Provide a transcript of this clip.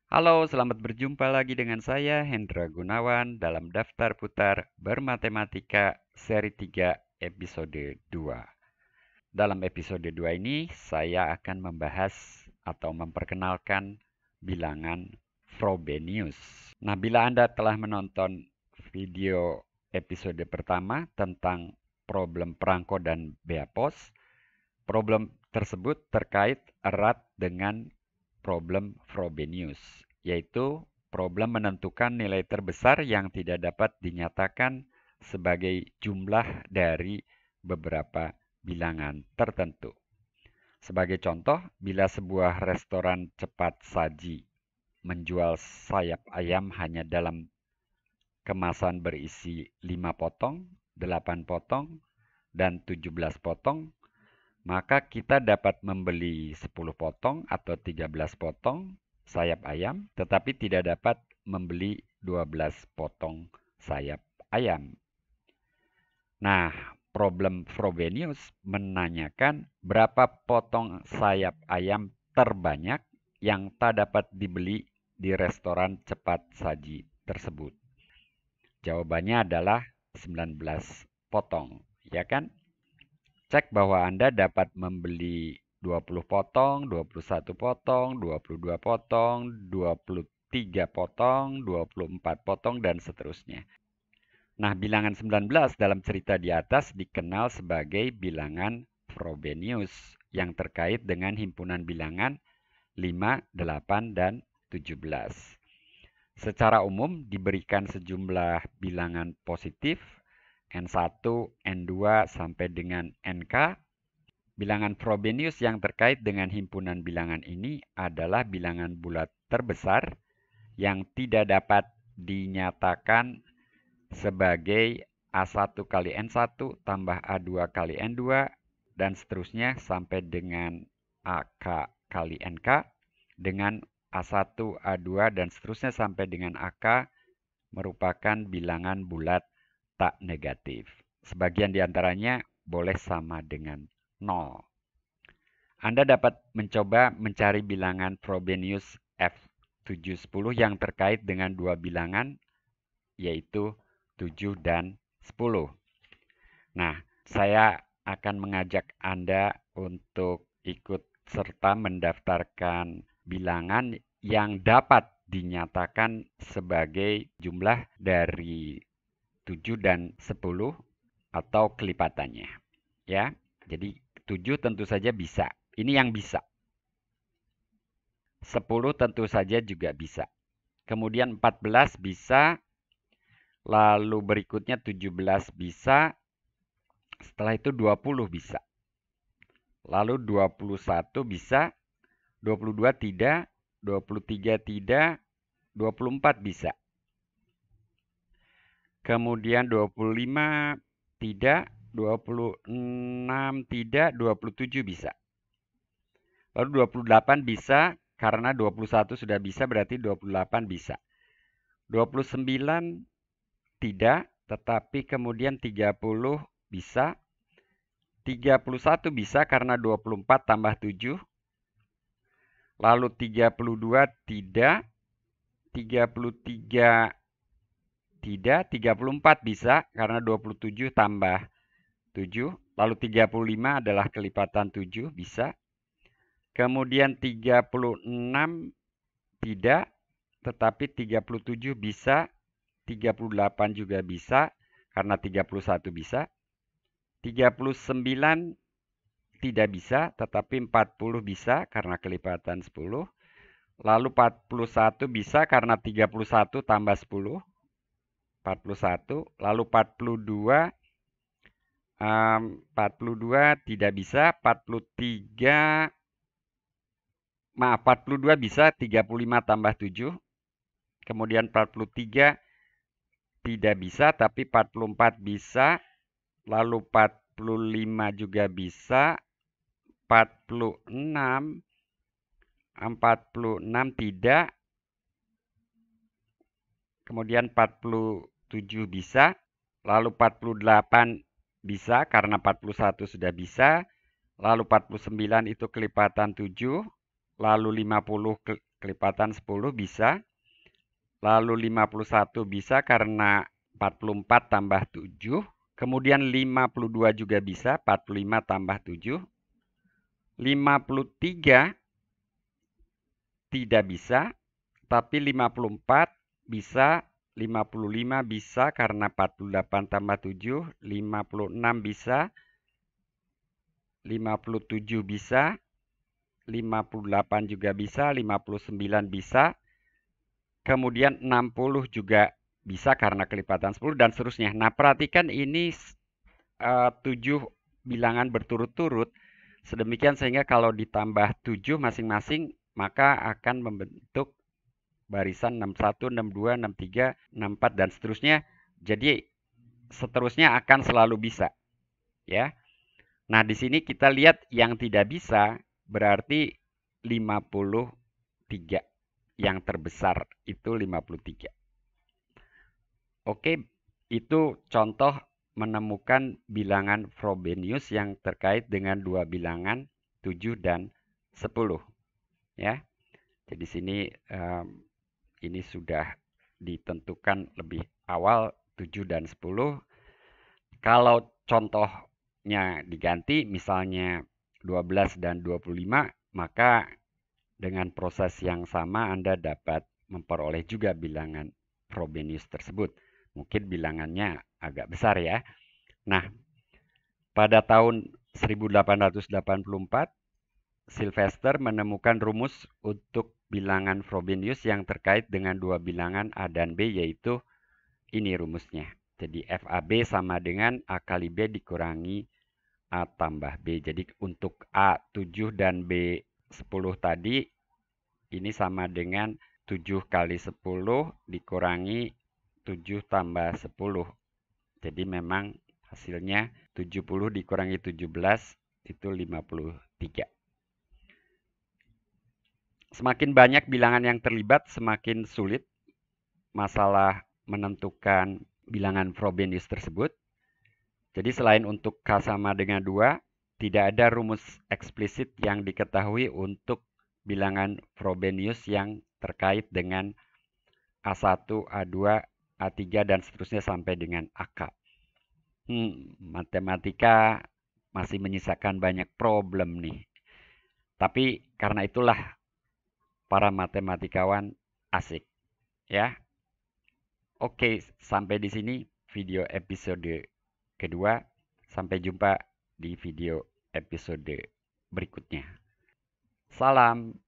Halo, selamat berjumpa lagi dengan saya Hendra Gunawan dalam Daftar Putar Bermatematika seri 3 episode 2. Dalam episode 2 ini saya akan membahas atau memperkenalkan bilangan Frobenius. Nah, bila Anda telah menonton video episode pertama tentang problem perangko dan beapos, problem tersebut terkait erat dengan problem Frobenius, yaitu problem menentukan nilai terbesar yang tidak dapat dinyatakan sebagai jumlah dari beberapa bilangan tertentu. Sebagai contoh, bila sebuah restoran cepat saji menjual sayap ayam hanya dalam kemasan berisi 5 potong, 8 potong, dan 17 potong, maka kita dapat membeli 10 potong atau 13 potong sayap ayam, tetapi tidak dapat membeli 12 potong sayap ayam. Nah, problem Frobenius menanyakan berapa potong sayap ayam terbanyak yang tak dapat dibeli di restoran cepat saji tersebut. Jawabannya adalah 19 potong, ya kan? Cek bahwa Anda dapat membeli 20 potong, 21 potong, 22 potong, 23 potong, 24 potong, dan seterusnya. Nah, bilangan 19 dalam cerita di atas dikenal sebagai bilangan Frobenius yang terkait dengan himpunan bilangan 5, 8, dan 17. Secara umum diberikan sejumlah bilangan positif N1, N2, sampai dengan NK. Bilangan Frobenius yang terkait dengan himpunan bilangan ini adalah bilangan bulat terbesar yang tidak dapat dinyatakan sebagai A1 kali N1 tambah A2 kali N2 dan seterusnya sampai dengan AK kali NK dengan A1, A2, dan seterusnya sampai dengan AK merupakan bilangan bulat tak negatif. Sebagian diantaranya boleh sama dengan 0. Anda dapat mencoba mencari bilangan Frobenius F710 yang terkait dengan dua bilangan, yaitu 7 dan 10. Nah, saya akan mengajak Anda untuk ikut serta mendaftarkan bilangan yang dapat dinyatakan sebagai jumlah dari 7 dan 10 atau kelipatannya. Ya, jadi 7 tentu saja bisa. Ini yang bisa. 10 tentu saja juga bisa. Kemudian 14 bisa. Lalu berikutnya 17 bisa. Setelah itu 20 bisa. Lalu 21 bisa. 22 tidak. 23 tidak. 24 bisa. Kemudian 25 tidak. 26 tidak. 27 bisa. Lalu 28 bisa, karena 21 sudah bisa, berarti 28 bisa. 29 tidak, tetapi kemudian 30 bisa. 31 bisa karena 24 tambah 7. Lalu 32 tidak. 33 tidak. 34 bisa karena 27 tambah 7. Lalu 35 adalah kelipatan 7, bisa. Kemudian 36 tidak, tetapi 37 bisa, 38 juga bisa, karena 31 bisa. 39 tidak bisa, tetapi 40 bisa, karena kelipatan 10. Lalu 41 bisa, karena 31 tambah 10. 41. Lalu 42. 42 tidak bisa, 43. Maaf, 42 bisa, 35 tambah 7. Kemudian 43 tidak bisa, tapi 44 bisa. Lalu 45 juga bisa. 46. 46 tidak. Kemudian 47 bisa. Lalu 48 bisa, karena 41 sudah bisa. Lalu 49 itu kelipatan 7. Lalu 50 kelipatan 10 bisa. Lalu 51 bisa karena 44 tambah 7. Kemudian 52 juga bisa, 45 tambah 7. 53 tidak bisa, tapi 54 bisa, 55 bisa karena 48 tambah 7, 56 bisa, 57 bisa, 58 juga bisa, 59 bisa, kemudian 60 juga bisa karena kelipatan 10 dan seterusnya. Nah, perhatikan ini 7 bilangan berturut-turut sedemikian sehingga kalau ditambah 7 masing-masing maka akan membentuk barisan 61, 62, 63, 64 dan seterusnya. Jadi seterusnya akan selalu bisa, ya. Nah, di sini kita lihat yang tidak bisa berarti 53. Yang terbesar itu 53. Oke, itu contoh menemukan bilangan Frobenius yang terkait dengan dua bilangan 7 dan 10, ya. Jadi sini ini sudah ditentukan lebih awal 7 dan 10. Kalau contohnya diganti misalnya 12 dan 25, maka dengan proses yang sama Anda dapat memperoleh juga bilangan Frobenius tersebut. Mungkin bilangannya agak besar ya. Nah, pada tahun 1884, Sylvester menemukan rumus untuk bilangan Frobenius yang terkait dengan dua bilangan A dan B, yaitu ini rumusnya. Jadi FAB sama dengan A kali B dikurangi A tambah B. Jadi untuk A7 dan B10 tadi, ini sama dengan 7 kali 10 dikurangi 7 tambah 10. Jadi memang hasilnya 70 dikurangi 17 itu 53. Semakin banyak bilangan yang terlibat, semakin sulit masalah menentukan bilangan Frobenius tersebut. Jadi selain untuk K sama dengan 2, tidak ada rumus eksplisit yang diketahui untuk bilangan Frobenius yang terkait dengan A1, A2, A3, dan seterusnya sampai dengan AK. Matematika masih menyisakan banyak problem nih. Tapi karena itulah para matematikawan asik, ya. Oke, sampai di sini video episode kedua. Sampai jumpa di video episode berikutnya. Salam.